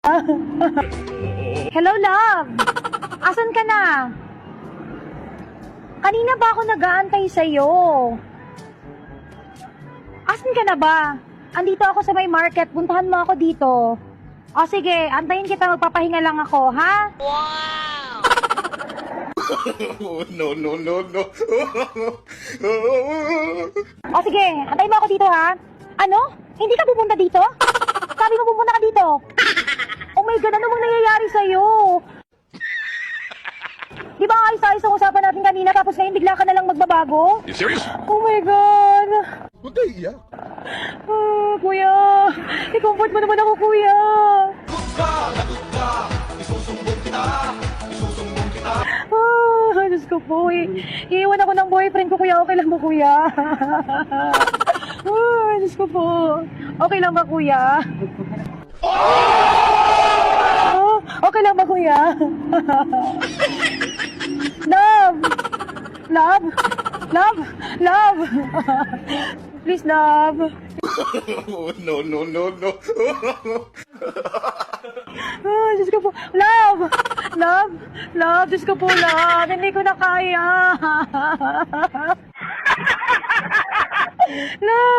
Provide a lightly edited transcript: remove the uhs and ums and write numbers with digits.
Hello, love. Asan ka na? Kanina ba ako nag-aantay sa'yo? Asan ka na ba? Andito ako sa may market. Puntahan mo ako dito. O sige, antayin kita. Magpapahinga lang ako, ha? Wow! No, no, no, no. O sige, antayin mo ako dito, ha? Ano? Hindi ka pupunta dito? Sabi mo pupunta ka dito. Oh my God, ano bang nangyayari sa'yo? Di ba ayos-ayos ang usapan natin kanina tapos ngayon bigla ka na lang magbabago? You serious? Oh my God! Huwag kayo iyak. Kuya! I-comfort mo naman ako, kuya! Diyos ko po, iiwan ako ng boyfriend ko, kuya. Okay lang ba, kuya? Diyos ko po. Okay lang ba, kuya? Okay lang ba, kuya? Love! Love! Love! Love! Please, love. No, no, no, no. Diyos ko po. Love! Love! Love! Diyos ko po, love. Hindi ko na kaya. Love!